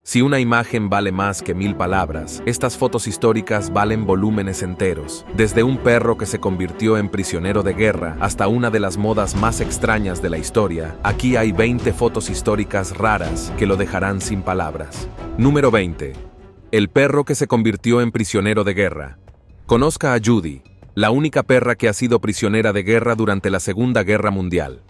Si una imagen vale más que 1000 palabras, estas fotos históricas valen volúmenes enteros. Desde un perro que se convirtió en prisionero de guerra hasta una de las modas más extrañas de la historia, aquí hay 20 fotos históricas raras que lo dejarán sin palabras. Número 20. El perro que se convirtió en prisionero de guerra. Conozca a Judy, la única perra que ha sido prisionera de guerra durante la Segunda Guerra Mundial.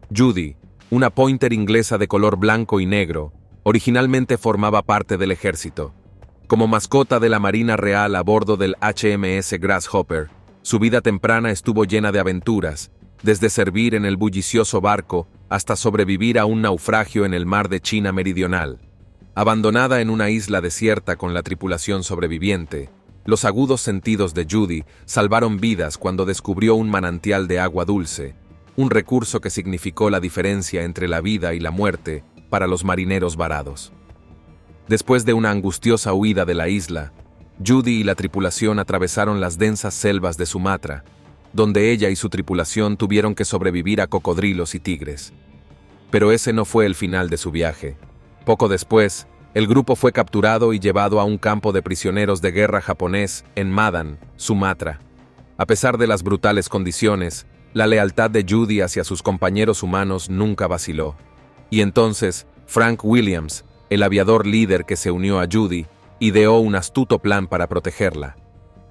Judy, una pointer inglesa de color blanco y negro, originalmente formaba parte del ejército. Como mascota de la Marina Real a bordo del HMS Grasshopper, su vida temprana estuvo llena de aventuras, desde servir en el bullicioso barco hasta sobrevivir a un naufragio en el mar de China Meridional. Abandonada en una isla desierta con la tripulación sobreviviente, los agudos sentidos de Judy salvaron vidas cuando descubrió un manantial de agua dulce, un recurso que significó la diferencia entre la vida y la muerte para los marineros varados. Después de una angustiosa huida de la isla, Judy y la tripulación atravesaron las densas selvas de Sumatra, donde ella y su tripulación tuvieron que sobrevivir a cocodrilos y tigres. Pero ese no fue el final de su viaje. Poco después, el grupo fue capturado y llevado a un campo de prisioneros de guerra japonés en Madan, Sumatra. A pesar de las brutales condiciones, la lealtad de Judy hacia sus compañeros humanos nunca vaciló. Y entonces, Frank Williams, el aviador líder que se unió a Judy, ideó un astuto plan para protegerla.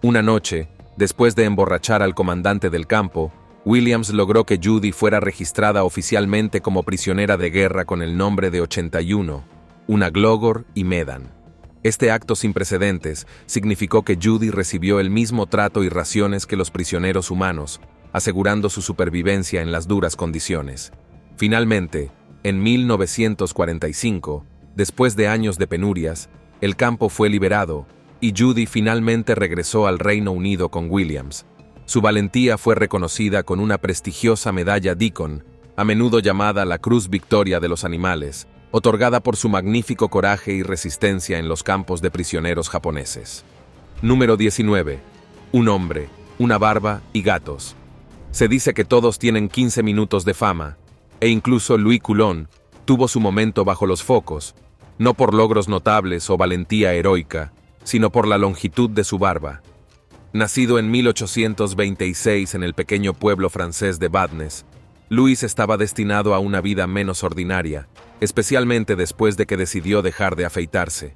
Una noche, después de emborrachar al comandante del campo, Williams logró que Judy fuera registrada oficialmente como prisionera de guerra con el nombre de 81, una Glogor y Medan. Este acto sin precedentes significó que Judy recibió el mismo trato y raciones que los prisioneros humanos, asegurando su supervivencia en las duras condiciones. Finalmente, en 1945, después de años de penurias, el campo fue liberado y Judy finalmente regresó al Reino Unido con Williams. Su valentía fue reconocida con una prestigiosa medalla Deacon, a menudo llamada la Cruz Victoria de los Animales, otorgada por su magnífico coraje y resistencia en los campos de prisioneros japoneses. Número 19. Un hombre, una barba y gatos. Se dice que todos tienen 15 minutos de fama, e incluso Louis Coulon tuvo su momento bajo los focos, no por logros notables o valentía heroica, sino por la longitud de su barba. Nacido en 1826 en el pequeño pueblo francés de Vannes, Louis estaba destinado a una vida menos ordinaria, especialmente después de que decidió dejar de afeitarse.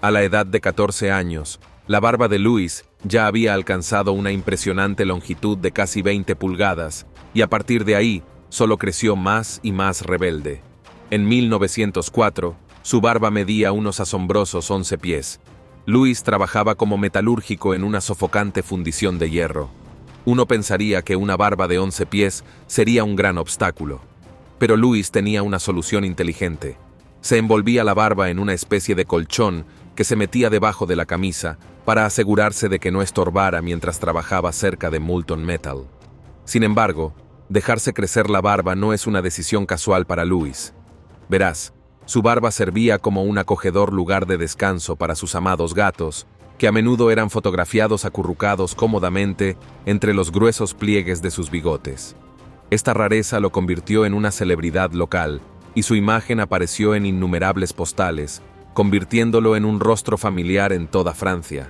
A la edad de 14 años, la barba de Louis ya había alcanzado una impresionante longitud de casi 20 pulgadas, y a partir de ahí, solo creció más y más rebelde. En 1904, su barba medía unos asombrosos 11 pies. Louis trabajaba como metalúrgico en una sofocante fundición de hierro. Uno pensaría que una barba de 11 pies sería un gran obstáculo. Pero Louis tenía una solución inteligente. Se envolvía la barba en una especie de colchón que se metía debajo de la camisa para asegurarse de que no estorbara mientras trabajaba cerca de Molten Metal. Sin embargo, dejarse crecer la barba no es una decisión casual para Louis. Verás, su barba servía como un acogedor lugar de descanso para sus amados gatos, que a menudo eran fotografiados acurrucados cómodamente entre los gruesos pliegues de sus bigotes. Esta rareza lo convirtió en una celebridad local, y su imagen apareció en innumerables postales, convirtiéndolo en un rostro familiar en toda Francia.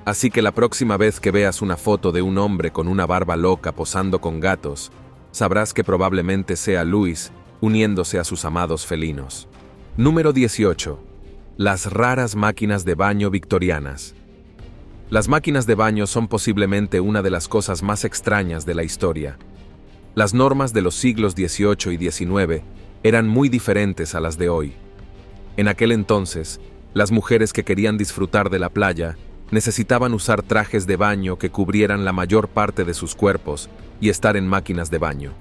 Así que la próxima vez que veas una foto de un hombre con una barba loca posando con gatos, sabrás que probablemente sea Louis uniéndose a sus amados felinos. Número 18. Las raras máquinas de baño victorianas. Las máquinas de baño son posiblemente una de las cosas más extrañas de la historia. Las normas de los siglos XVIII y XIX eran muy diferentes a las de hoy. En aquel entonces, las mujeres que querían disfrutar de la playa necesitaban usar trajes de baño que cubrieran la mayor parte de sus cuerpos y estar en máquinas de baño.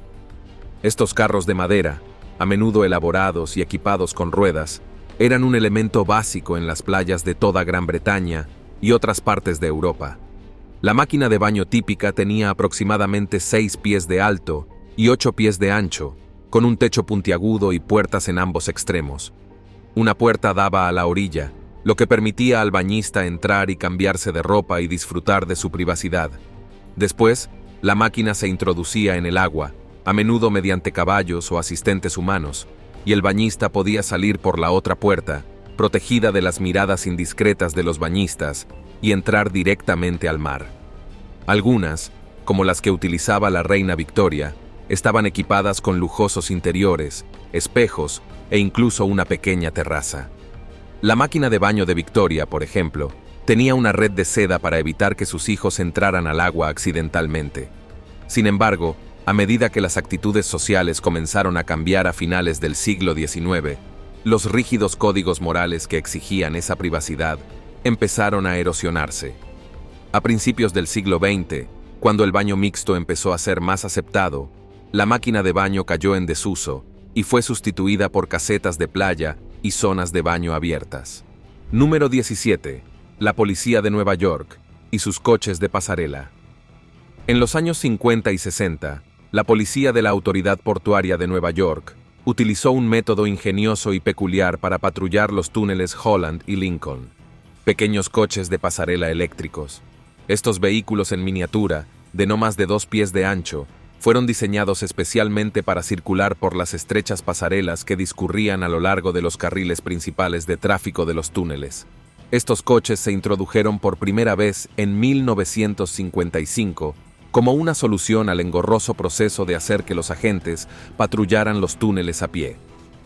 Estos carros de madera, a menudo elaborados y equipados con ruedas, eran un elemento básico en las playas de toda Gran Bretaña y otras partes de Europa. La máquina de baño típica tenía aproximadamente 6 pies de alto y 8 pies de ancho, con un techo puntiagudo y puertas en ambos extremos. Una puerta daba a la orilla, lo que permitía al bañista entrar y cambiarse de ropa y disfrutar de su privacidad. Después, la máquina se introducía en el agua, a menudo mediante caballos o asistentes humanos, y el bañista podía salir por la otra puerta, protegida de las miradas indiscretas de los bañistas, y entrar directamente al mar. Algunas, como las que utilizaba la reina Victoria, estaban equipadas con lujosos interiores, espejos e incluso una pequeña terraza. La máquina de baño de Victoria, por ejemplo, tenía una red de seda para evitar que sus hijos entraran al agua accidentalmente. Sin embargo, a medida que las actitudes sociales comenzaron a cambiar a finales del siglo XIX, los rígidos códigos morales que exigían esa privacidad empezaron a erosionarse. A principios del siglo XX, cuando el baño mixto empezó a ser más aceptado, la máquina de baño cayó en desuso y fue sustituida por casetas de playa y zonas de baño abiertas. Número 17. La policía de Nueva York y sus coches de pasarela. En los años 50 y 60, la policía de la Autoridad Portuaria de Nueva York utilizó un método ingenioso y peculiar para patrullar los túneles Holland y Lincoln. Pequeños coches de pasarela eléctricos. Estos vehículos en miniatura, de no más de 2 pies de ancho, fueron diseñados especialmente para circular por las estrechas pasarelas que discurrían a lo largo de los carriles principales de tráfico de los túneles. Estos coches se introdujeron por primera vez en 1955 como una solución al engorroso proceso de hacer que los agentes patrullaran los túneles a pie.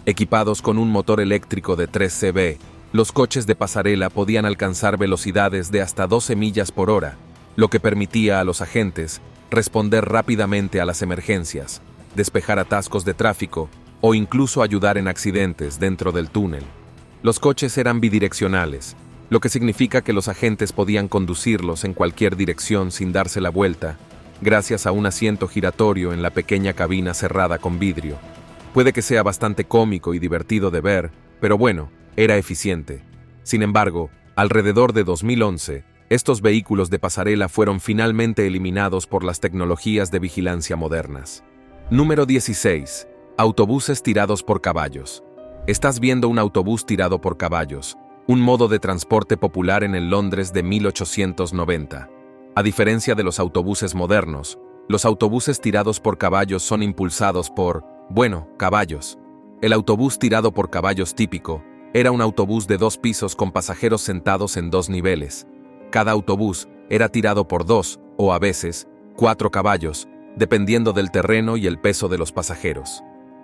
Equipados con un motor eléctrico de 3 CV, los coches de pasarela podían alcanzar velocidades de hasta 12 millas por hora, lo que permitía a los agentes responder rápidamente a las emergencias, despejar atascos de tráfico o incluso ayudar en accidentes dentro del túnel. Los coches eran bidireccionales, lo que significa que los agentes podían conducirlos en cualquier dirección sin darse la vuelta, gracias a un asiento giratorio en la pequeña cabina cerrada con vidrio. Puede que sea bastante cómico y divertido de ver, pero bueno, era eficiente. Sin embargo, alrededor de 2011, estos vehículos de pasarela fueron finalmente eliminados por las tecnologías de vigilancia modernas. Número 16. Autobuses tirados por caballos. Estás viendo un autobús tirado por caballos, un modo de transporte popular en el Londres de 1890. A diferencia de los autobuses modernos, los autobuses tirados por caballos son impulsados por, caballos. El autobús tirado por caballos típico era un autobús de 2 pisos con pasajeros sentados en 2 niveles. Cada autobús era tirado por 2, o a veces, 4 caballos, dependiendo del terreno y el peso de los pasajeros.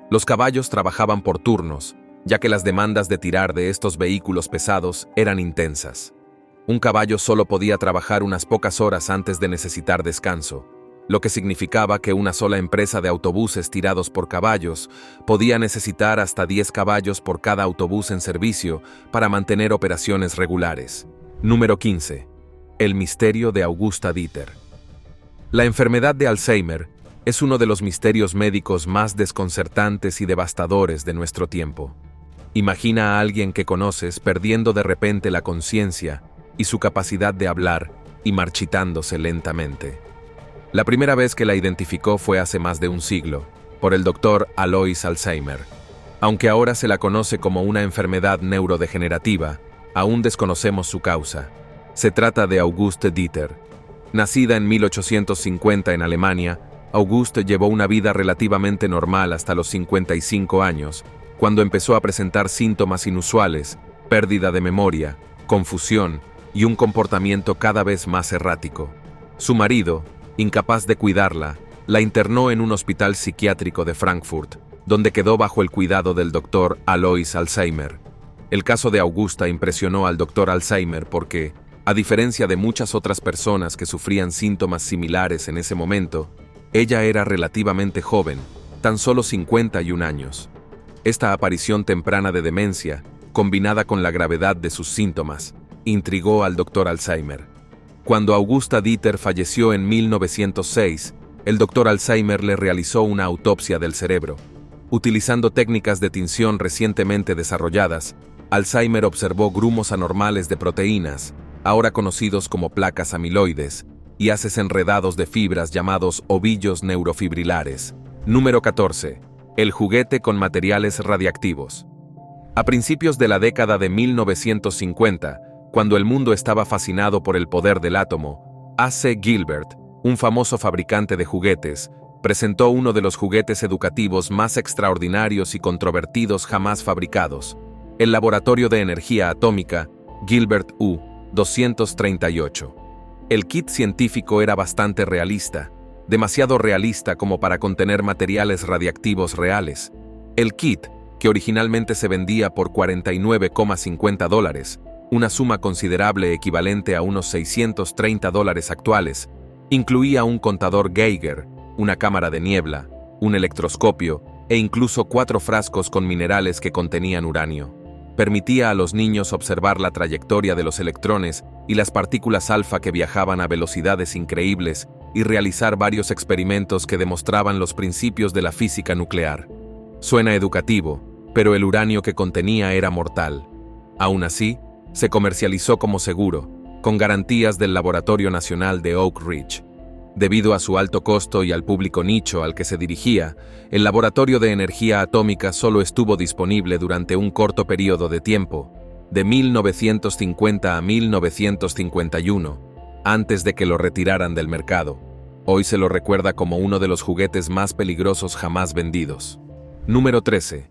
Los caballos trabajaban por turnos, ya que las demandas de tirar de estos vehículos pesados eran intensas. Un caballo solo podía trabajar unas pocas horas antes de necesitar descanso, lo que significaba que una sola empresa de autobuses tirados por caballos podía necesitar hasta 10 caballos por cada autobús en servicio para mantener operaciones regulares. Número 15. El misterio de Augusta Dieter. La enfermedad de Alzheimer es uno de los misterios médicos más desconcertantes y devastadores de nuestro tiempo. Imagina a alguien que conoces perdiendo de repente la conciencia y su capacidad de hablar y marchitándose lentamente. La primera vez que la identificó fue hace más de un siglo, por el doctor Alois Alzheimer. Aunque ahora se la conoce como una enfermedad neurodegenerativa, aún desconocemos su causa. Se trata de Auguste Dieter. Nacida en 1850 en Alemania, Auguste llevó una vida relativamente normal hasta los 55 años, cuando empezó a presentar síntomas inusuales, pérdida de memoria, confusión y un comportamiento cada vez más errático. Su marido, incapaz de cuidarla, la internó en un hospital psiquiátrico de Frankfurt, donde quedó bajo el cuidado del doctor Alois Alzheimer. El caso de Augusta impresionó al doctor Alzheimer porque, a diferencia de muchas otras personas que sufrían síntomas similares en ese momento, ella era relativamente joven, tan solo 51 años. Esta aparición temprana de demencia, combinada con la gravedad de sus síntomas, intrigó al doctor Alzheimer. Cuando Augusta Dieter falleció en 1906, el doctor Alzheimer le realizó una autopsia del cerebro. Utilizando técnicas de tinción recientemente desarrolladas, Alzheimer observó grumos anormales de proteínas, ahora conocidos como placas amiloides, y haces enredados de fibras llamados ovillos neurofibrilares. Número 14. El juguete con materiales radiactivos. A principios de la década de 1950, cuando el mundo estaba fascinado por el poder del átomo, A.C. Gilbert, un famoso fabricante de juguetes, presentó uno de los juguetes educativos más extraordinarios y controvertidos jamás fabricados, el Laboratorio de Energía Atómica Gilbert U. 238. El kit científico era bastante realista, demasiado realista como para contener materiales radiactivos reales. El kit, que originalmente se vendía por $49,50, una suma considerable equivalente a unos $630 actuales, incluía un contador Geiger, una cámara de niebla, un electroscopio e incluso 4 frascos con minerales que contenían uranio. Permitía a los niños observar la trayectoria de los electrones y las partículas alfa que viajaban a velocidades increíbles y realizar varios experimentos que demostraban los principios de la física nuclear. Suena educativo, pero el uranio que contenía era mortal. Aún así, se comercializó como seguro, con garantías del Laboratorio Nacional de Oak Ridge. Debido a su alto costo y al público nicho al que se dirigía, el Laboratorio de Energía Atómica solo estuvo disponible durante un corto periodo de tiempo, de 1950 a 1951, antes de que lo retiraran del mercado. Hoy se lo recuerda como uno de los juguetes más peligrosos jamás vendidos. Número 13.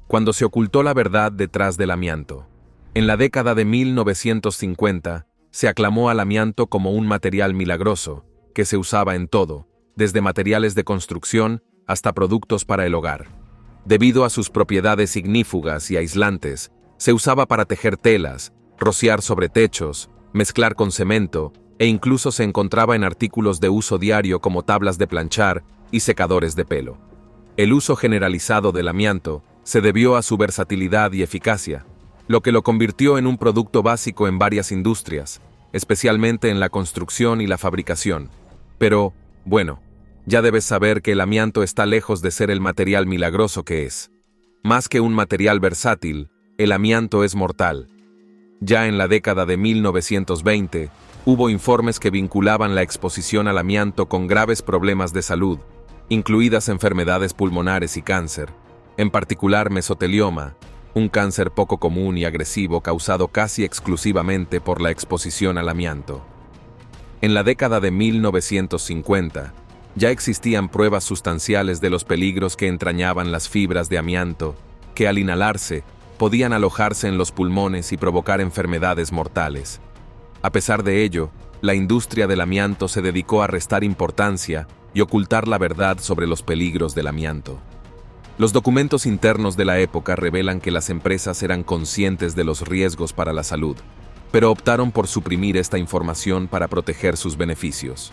Cuando se ocultó la verdad detrás del amianto. En la década de 1950, se aclamó al amianto como un material milagroso, que se usaba en todo, desde materiales de construcción hasta productos para el hogar. Debido a sus propiedades ignífugas y aislantes, se usaba para tejer telas, rociar sobre techos, mezclar con cemento, e incluso se encontraba en artículos de uso diario como tablas de planchar y secadores de pelo. El uso generalizado del amianto se debió a su versatilidad y eficacia, lo que lo convirtió en un producto básico en varias industrias, especialmente en la construcción y la fabricación. Pero, bueno, ya debes saber que el amianto está lejos de ser el material milagroso que es. Más que un material versátil, el amianto es mortal. Ya en la década de 1920, hubo informes que vinculaban la exposición al amianto con graves problemas de salud, incluidas enfermedades pulmonares y cáncer, en particular mesotelioma, un cáncer poco común y agresivo causado casi exclusivamente por la exposición al amianto. En la década de 1950, ya existían pruebas sustanciales de los peligros que entrañaban las fibras de amianto, que al inhalarse, podían alojarse en los pulmones y provocar enfermedades mortales. A pesar de ello, la industria del amianto se dedicó a restar importancia y ocultar la verdad sobre los peligros del amianto. Los documentos internos de la época revelan que las empresas eran conscientes de los riesgos para la salud, pero optaron por suprimir esta información para proteger sus beneficios.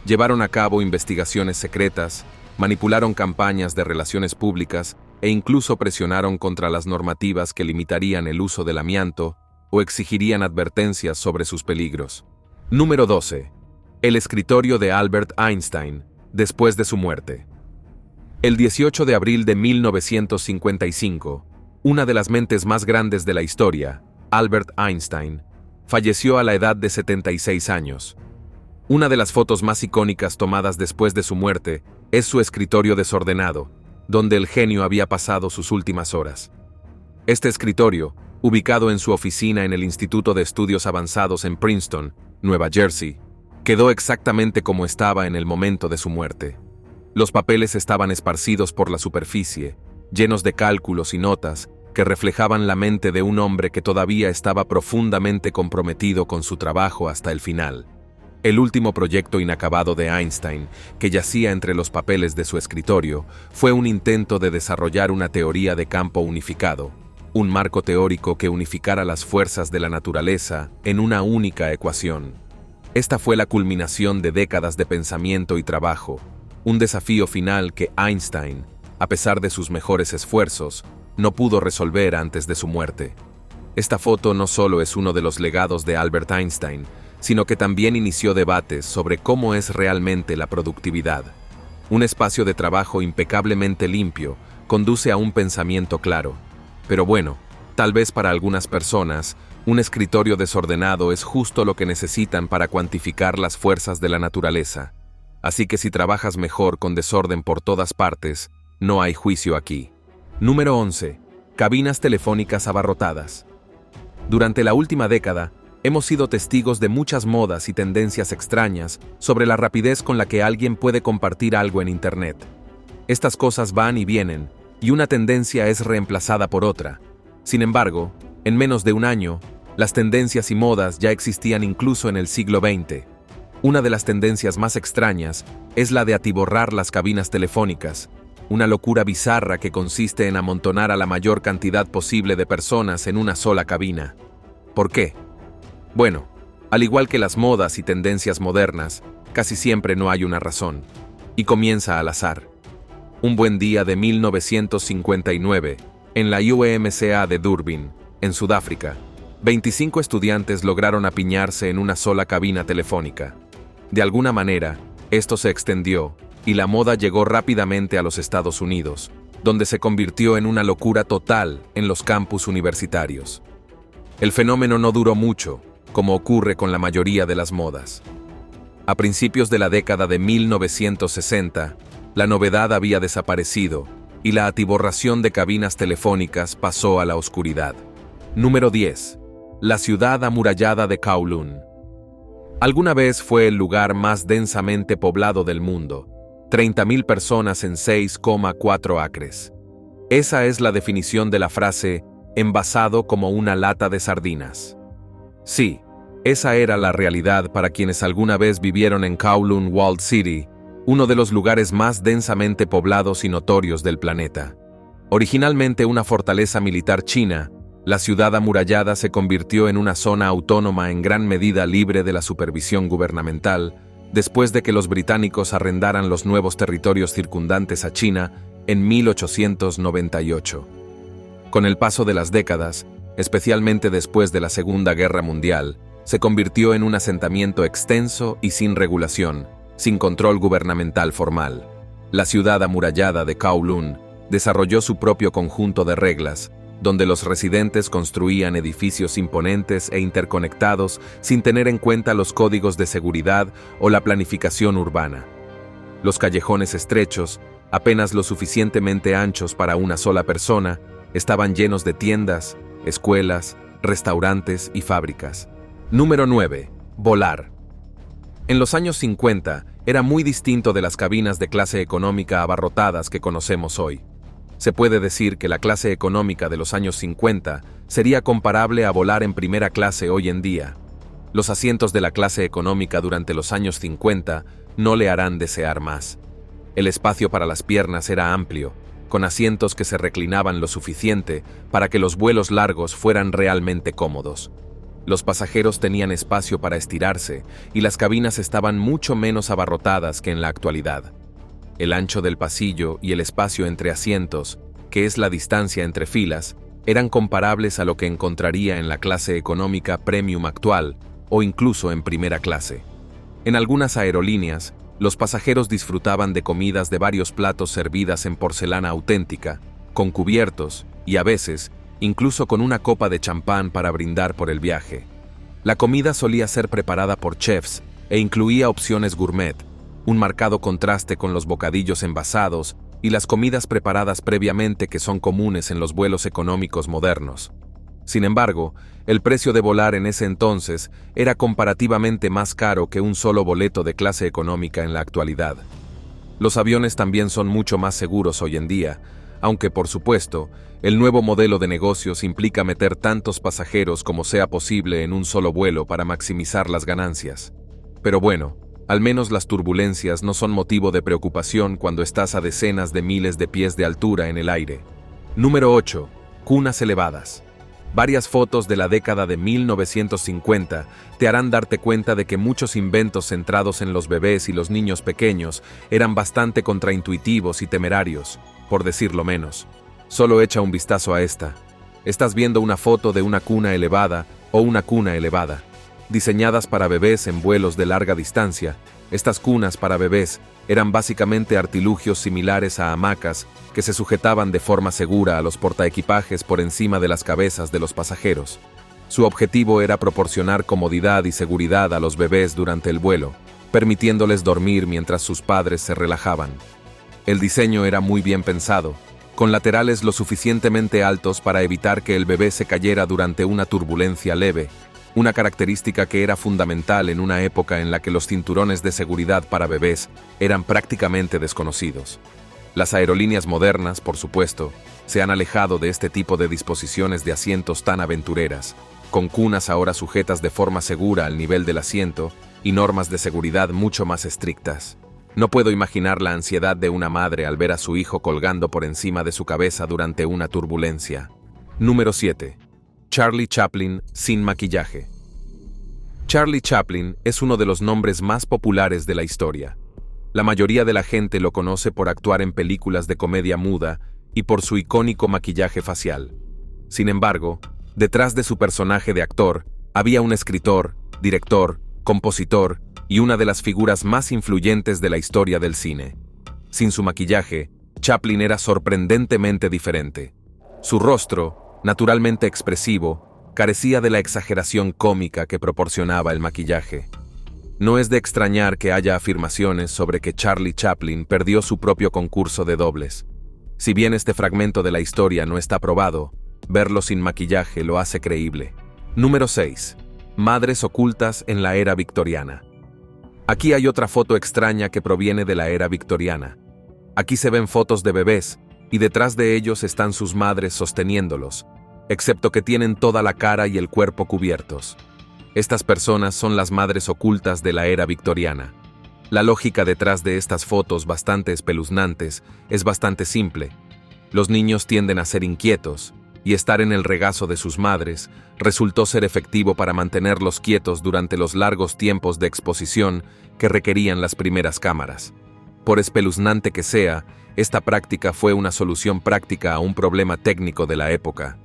Llevaron a cabo investigaciones secretas, manipularon campañas de relaciones públicas e incluso presionaron contra las normativas que limitarían el uso del amianto o exigirían advertencias sobre sus peligros. Número 12. El escritorio de Albert Einstein, después de su muerte. El 18 de abril de 1955, una de las mentes más grandes de la historia, Albert Einstein, falleció a la edad de 76 años. Una de las fotos más icónicas tomadas después de su muerte es su escritorio desordenado, donde el genio había pasado sus últimas horas. Este escritorio, ubicado en su oficina en el Instituto de Estudios Avanzados en Princeton, Nueva Jersey, quedó exactamente como estaba en el momento de su muerte. Los papeles estaban esparcidos por la superficie, llenos de cálculos y notas que reflejaban la mente de un hombre que todavía estaba profundamente comprometido con su trabajo hasta el final. El último proyecto inacabado de Einstein, que yacía entre los papeles de su escritorio, fue un intento de desarrollar una teoría de campo unificado, un marco teórico que unificara las fuerzas de la naturaleza en una única ecuación. Esta fue la culminación de décadas de pensamiento y trabajo, un desafío final que Einstein, a pesar de sus mejores esfuerzos, no pudo resolver antes de su muerte. Esta foto no solo es uno de los legados de Albert Einstein, sino que también inició debates sobre cómo es realmente la productividad. Un espacio de trabajo impecablemente limpio conduce a un pensamiento claro. Pero bueno, tal vez para algunas personas, un escritorio desordenado es justo lo que necesitan para cuantificar las fuerzas de la naturaleza. Así que si trabajas mejor con desorden por todas partes, no hay juicio aquí. Número 11. Cabinas telefónicas abarrotadas. Durante la última década, hemos sido testigos de muchas modas y tendencias extrañas sobre la rapidez con la que alguien puede compartir algo en Internet. Estas cosas van y vienen, y una tendencia es reemplazada por otra. Sin embargo, en menos de un año, las tendencias y modas ya existían incluso en el siglo XX. Una de las tendencias más extrañas es la de atiborrar las cabinas telefónicas, una locura bizarra que consiste en amontonar a la mayor cantidad posible de personas en una sola cabina. ¿Por qué? Bueno, al igual que las modas y tendencias modernas, casi siempre no hay una razón, y comienza al azar. Un buen día de 1959, en la UEMCA de Durban, en Sudáfrica, 25 estudiantes lograron apiñarse en una sola cabina telefónica. De alguna manera, esto se extendió, y la moda llegó rápidamente a los Estados Unidos, donde se convirtió en una locura total en los campus universitarios. El fenómeno no duró mucho, como ocurre con la mayoría de las modas. A principios de la década de 1960, la novedad había desaparecido, y la atiborración de cabinas telefónicas pasó a la oscuridad. Número 10. La ciudad amurallada de Kowloon. Alguna vez fue el lugar más densamente poblado del mundo, 30.000 personas en 6,4 acres. Esa es la definición de la frase, envasado como una lata de sardinas. Sí, esa era la realidad para quienes alguna vez vivieron en Kowloon Walled City, uno de los lugares más densamente poblados y notorios del planeta. Originalmente una fortaleza militar china, la ciudad amurallada se convirtió en una zona autónoma en gran medida libre de la supervisión gubernamental, después de que los británicos arrendaran los nuevos territorios circundantes a China en 1898. Con el paso de las décadas, especialmente después de la Segunda Guerra Mundial, se convirtió en un asentamiento extenso y sin regulación, sin control gubernamental formal. La ciudad amurallada de Kowloon desarrolló su propio conjunto de reglas, donde los residentes construían edificios imponentes e interconectados sin tener en cuenta los códigos de seguridad o la planificación urbana. Los callejones estrechos, apenas lo suficientemente anchos para una sola persona, estaban llenos de tiendas, escuelas, restaurantes y fábricas. Número 9. Volar. En los años 50, era muy distinto de las cabinas de clase económica abarrotadas que conocemos hoy. Se puede decir que la clase económica de los años 50 sería comparable a volar en primera clase hoy en día. Los asientos de la clase económica durante los años 50 no le harán desear más. El espacio para las piernas era amplio, con asientos que se reclinaban lo suficiente para que los vuelos largos fueran realmente cómodos. Los pasajeros tenían espacio para estirarse y las cabinas estaban mucho menos abarrotadas que en la actualidad. El ancho del pasillo y el espacio entre asientos, que es la distancia entre filas, eran comparables a lo que encontraría en la clase económica premium actual o incluso en primera clase. En algunas aerolíneas, los pasajeros disfrutaban de comidas de varios platos servidas en porcelana auténtica, con cubiertos y a veces, incluso con una copa de champán para brindar por el viaje. La comida solía ser preparada por chefs e incluía opciones gourmet, un marcado contraste con los bocadillos envasados y las comidas preparadas previamente que son comunes en los vuelos económicos modernos. Sin embargo, el precio de volar en ese entonces era comparativamente más caro que un solo boleto de clase económica en la actualidad. Los aviones también son mucho más seguros hoy en día, aunque por supuesto, el nuevo modelo de negocios implica meter tantos pasajeros como sea posible en un solo vuelo para maximizar las ganancias. Pero bueno, al menos las turbulencias no son motivo de preocupación cuando estás a decenas de miles de pies de altura en el aire. Número 8. Cunas elevadas. Varias fotos de la década de 1950 te harán darte cuenta de que muchos inventos centrados en los bebés y los niños pequeños eran bastante contraintuitivos y temerarios, por decirlo menos. Solo echa un vistazo a esta. Estás viendo una foto de una cuna elevada o una cuna elevada. Diseñadas para bebés en vuelos de larga distancia, estas cunas para bebés eran básicamente artilugios similares a hamacas que se sujetaban de forma segura a los portaequipajes por encima de las cabezas de los pasajeros. Su objetivo era proporcionar comodidad y seguridad a los bebés durante el vuelo, permitiéndoles dormir mientras sus padres se relajaban. El diseño era muy bien pensado, con laterales lo suficientemente altos para evitar que el bebé se cayera durante una turbulencia leve, una característica que era fundamental en una época en la que los cinturones de seguridad para bebés eran prácticamente desconocidos. Las aerolíneas modernas, por supuesto, se han alejado de este tipo de disposiciones de asientos tan aventureras, con cunas ahora sujetas de forma segura al nivel del asiento y normas de seguridad mucho más estrictas. No puedo imaginar la ansiedad de una madre al ver a su hijo colgando por encima de su cabeza durante una turbulencia. Número 7. Charlie Chaplin sin maquillaje. Charlie Chaplin es uno de los nombres más populares de la historia. La mayoría de la gente lo conoce por actuar en películas de comedia muda y por su icónico maquillaje facial. Sin embargo, detrás de su personaje de actor, había un escritor, director, compositor y una de las figuras más influyentes de la historia del cine. Sin su maquillaje, Chaplin era sorprendentemente diferente. Su rostro, naturalmente expresivo, carecía de la exageración cómica que proporcionaba el maquillaje. No es de extrañar que haya afirmaciones sobre que Charlie Chaplin perdió su propio concurso de dobles. Si bien este fragmento de la historia no está probado, verlo sin maquillaje lo hace creíble. Número 6. Madres ocultas en la era victoriana. Aquí hay otra foto extraña que proviene de la era victoriana. Aquí se ven fotos de bebés, y detrás de ellos están sus madres sosteniéndolos, excepto que tienen toda la cara y el cuerpo cubiertos. Estas personas son las madres ocultas de la era victoriana. La lógica detrás de estas fotos bastante espeluznantes es bastante simple. Los niños tienden a ser inquietos, y estar en el regazo de sus madres resultó ser efectivo para mantenerlos quietos durante los largos tiempos de exposición que requerían las primeras cámaras. Por espeluznante que sea, esta práctica fue una solución práctica a un problema técnico de la época.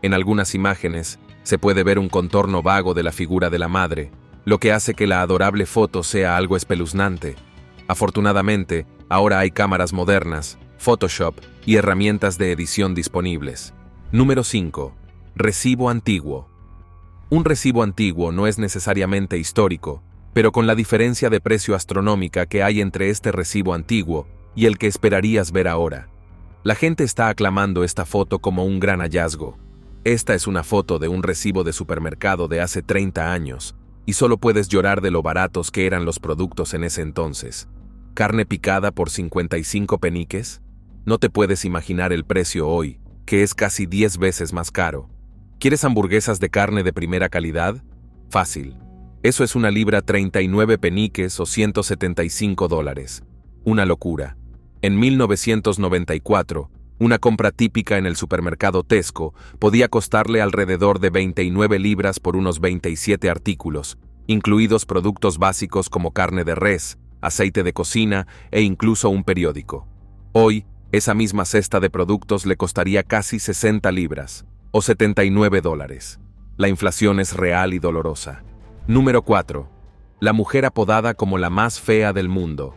En algunas imágenes se puede ver un contorno vago de la figura de la madre, lo que hace que la adorable foto sea algo espeluznante. Afortunadamente, ahora hay cámaras modernas, Photoshop y herramientas de edición disponibles. Número 5. Recibo antiguo. Un recibo antiguo no es necesariamente histórico, pero con la diferencia de precio astronómica que hay entre este recibo antiguo y el que esperarías ver ahora. La gente está aclamando esta foto como un gran hallazgo. Esta es una foto de un recibo de supermercado de hace 30 años, y solo puedes llorar de lo baratos que eran los productos en ese entonces. ¿Carne picada por 55 peniques? No te puedes imaginar el precio hoy, que es casi 10 veces más caro. ¿Quieres hamburguesas de carne de primera calidad? Fácil. Eso es una libra 39 peniques o $175. Una locura. En 1994, una compra típica en el supermercado Tesco podía costarle alrededor de 29 libras por unos 27 artículos, incluidos productos básicos como carne de res, aceite de cocina e incluso un periódico. Hoy, esa misma cesta de productos le costaría casi 60 libras, o $79. La inflación es real y dolorosa. Número 4. La mujer apodada como la más fea del mundo.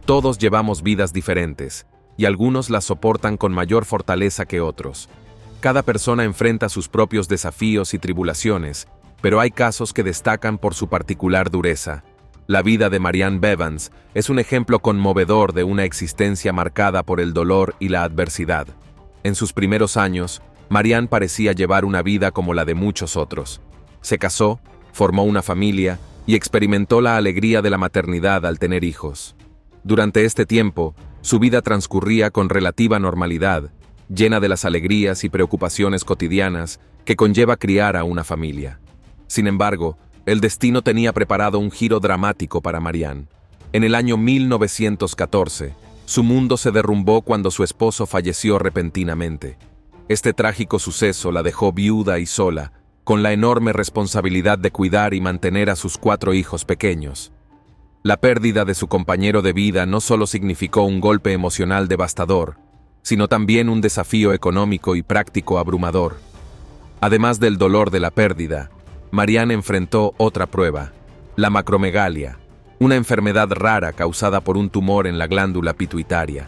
Todos llevamos vidas diferentes, y algunos las soportan con mayor fortaleza que otros. Cada persona enfrenta sus propios desafíos y tribulaciones, pero hay casos que destacan por su particular dureza. La vida de Marianne Bevans es un ejemplo conmovedor de una existencia marcada por el dolor y la adversidad. En sus primeros años, Marianne parecía llevar una vida como la de muchos otros. Se casó, formó una familia y experimentó la alegría de la maternidad al tener hijos. Durante este tiempo, su vida transcurría con relativa normalidad, llena de las alegrías y preocupaciones cotidianas que conlleva criar a una familia. Sin embargo, el destino tenía preparado un giro dramático para Marianne. En el año 1914, su mundo se derrumbó cuando su esposo falleció repentinamente. Este trágico suceso la dejó viuda y sola, con la enorme responsabilidad de cuidar y mantener a sus 4 hijos pequeños. La pérdida de su compañero de vida no solo significó un golpe emocional devastador, sino también un desafío económico y práctico abrumador. Además del dolor de la pérdida, Marianne enfrentó otra prueba, la macromegalia, una enfermedad rara causada por un tumor en la glándula pituitaria.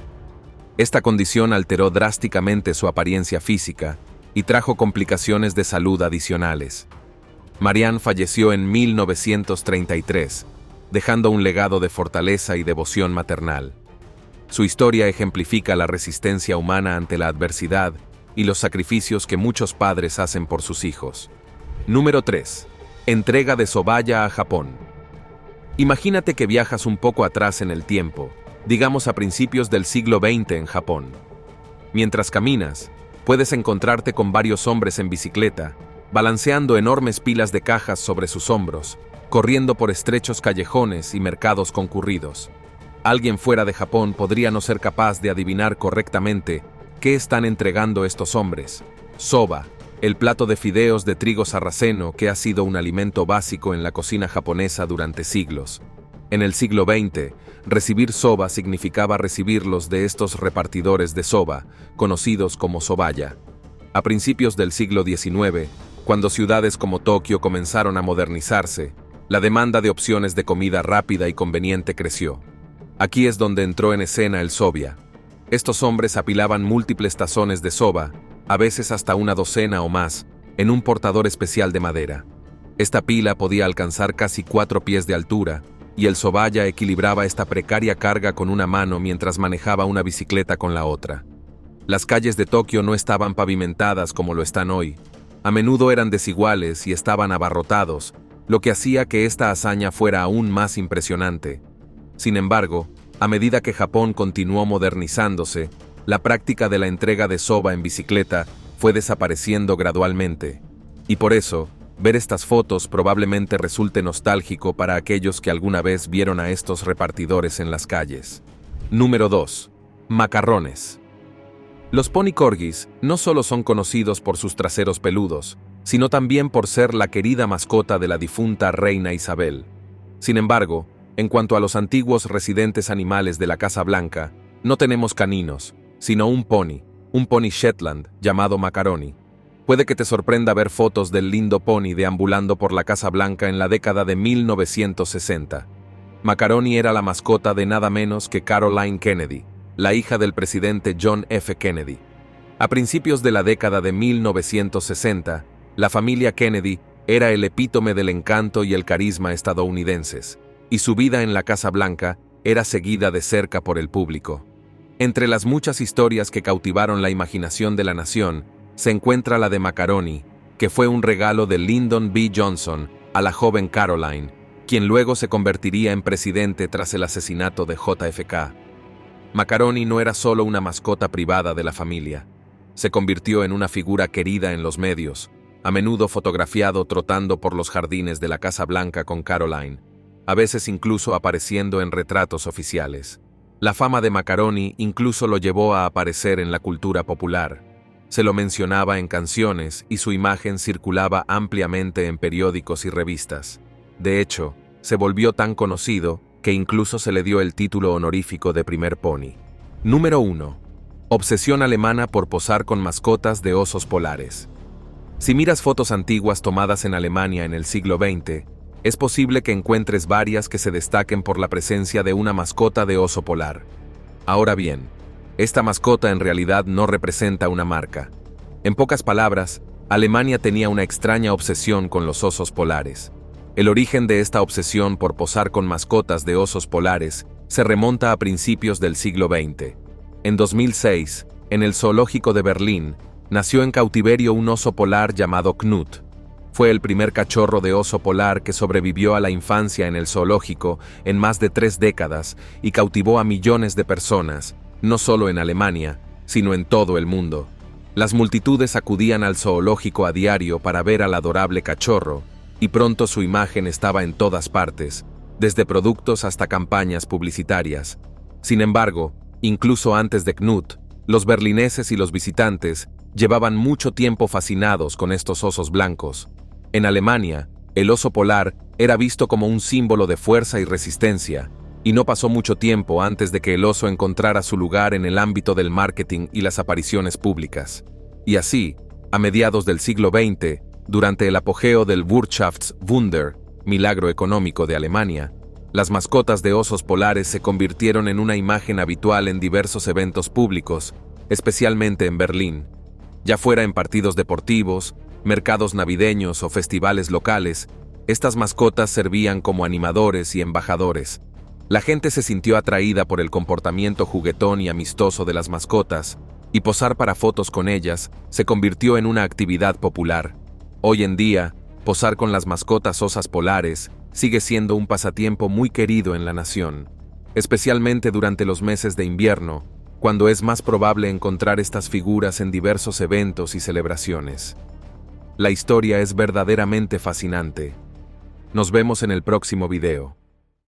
Esta condición alteró drásticamente su apariencia física y trajo complicaciones de salud adicionales. Marianne falleció en 1933, dejando un legado de fortaleza y devoción maternal. Su historia ejemplifica la resistencia humana ante la adversidad y los sacrificios que muchos padres hacen por sus hijos. Número 3. Entrega de Sobaya a Japón. Imagínate que viajas un poco atrás en el tiempo, digamos a principios del siglo XX en Japón. Mientras caminas, puedes encontrarte con varios hombres en bicicleta, balanceando enormes pilas de cajas sobre sus hombros, corriendo por estrechos callejones y mercados concurridos. Alguien fuera de Japón podría no ser capaz de adivinar correctamente qué están entregando estos hombres. Soba, el plato de fideos de trigo sarraceno que ha sido un alimento básico en la cocina japonesa durante siglos. En el siglo XX, recibir soba significaba recibirlos de estos repartidores de soba, conocidos como sobaya. A principios del siglo XIX, cuando ciudades como Tokio comenzaron a modernizarse, la demanda de opciones de comida rápida y conveniente creció. Aquí es donde entró en escena el sobia. Estos hombres apilaban múltiples tazones de soba, a veces hasta una docena o más, en un portador especial de madera. Esta pila podía alcanzar casi 4 pies de altura, y el sobaya equilibraba esta precaria carga con una mano mientras manejaba una bicicleta con la otra. Las calles de Tokio no estaban pavimentadas como lo están hoy. A menudo eran desiguales y estaban abarrotados, lo que hacía que esta hazaña fuera aún más impresionante. Sin embargo, a medida que Japón continuó modernizándose, la práctica de la entrega de soba en bicicleta fue desapareciendo gradualmente. Y por eso, ver estas fotos probablemente resulte nostálgico para aquellos que alguna vez vieron a estos repartidores en las calles. Número 2. Macarrones. Los pony corgis no solo son conocidos por sus traseros peludos, sino también por ser la querida mascota de la difunta reina Isabel. Sin embargo, en cuanto a los antiguos residentes animales de la Casa Blanca, no tenemos caninos, sino un pony Shetland llamado Macaroni. Puede que te sorprenda ver fotos del lindo pony deambulando por la Casa Blanca en la década de 1960. Macaroni era la mascota de nada menos que Caroline Kennedy, la hija del presidente John F. Kennedy. A principios de la década de 1960, la familia Kennedy era el epítome del encanto y el carisma estadounidenses, y su vida en la Casa Blanca era seguida de cerca por el público. Entre las muchas historias que cautivaron la imaginación de la nación, se encuentra la de Macaroni, que fue un regalo de Lyndon B. Johnson a la joven Caroline, quien luego se convertiría en presidente tras el asesinato de JFK. Macaroni no era solo una mascota privada de la familia. Se convirtió en una figura querida en los medios, a menudo fotografiado trotando por los jardines de la Casa Blanca con Caroline, a veces incluso apareciendo en retratos oficiales. La fama de Macaroni incluso lo llevó a aparecer en la cultura popular. Se lo mencionaba en canciones y su imagen circulaba ampliamente en periódicos y revistas. De hecho, se volvió tan conocido que incluso se le dio el título honorífico de primer pony. Número 1. Obsesión alemana por posar con mascotas de osos polares. Si miras fotos antiguas tomadas en Alemania en el siglo XX, es posible que encuentres varias que se destaquen por la presencia de una mascota de oso polar. Ahora bien, esta mascota en realidad no representa una marca. En pocas palabras, Alemania tenía una extraña obsesión con los osos polares. El origen de esta obsesión por posar con mascotas de osos polares se remonta a principios del siglo XX. En 2006, en el zoológico de Berlín, nació en cautiverio un oso polar llamado Knut. Fue el primer cachorro de oso polar que sobrevivió a la infancia en el zoológico en más de 3 décadas y cautivó a millones de personas, no solo en Alemania, sino en todo el mundo. Las multitudes acudían al zoológico a diario para ver al adorable cachorro, y pronto su imagen estaba en todas partes, desde productos hasta campañas publicitarias. Sin embargo, incluso antes de Knut, los berlineses y los visitantes llevaban mucho tiempo fascinados con estos osos blancos. En Alemania, el oso polar era visto como un símbolo de fuerza y resistencia, y no pasó mucho tiempo antes de que el oso encontrara su lugar en el ámbito del marketing y las apariciones públicas. Y así, a mediados del siglo XX, durante el apogeo del Wirtschaftswunder, milagro económico de Alemania, las mascotas de osos polares se convirtieron en una imagen habitual en diversos eventos públicos, especialmente en Berlín. Ya fuera en partidos deportivos, mercados navideños o festivales locales, estas mascotas servían como animadores y embajadores. La gente se sintió atraída por el comportamiento juguetón y amistoso de las mascotas, y posar para fotos con ellas se convirtió en una actividad popular. Hoy en día, posar con las mascotas osas polares sigue siendo un pasatiempo muy querido en la nación. especialmente durante los meses de invierno, cuando es más probable encontrar estas figuras en diversos eventos y celebraciones. La historia es verdaderamente fascinante. Nos vemos en el próximo video.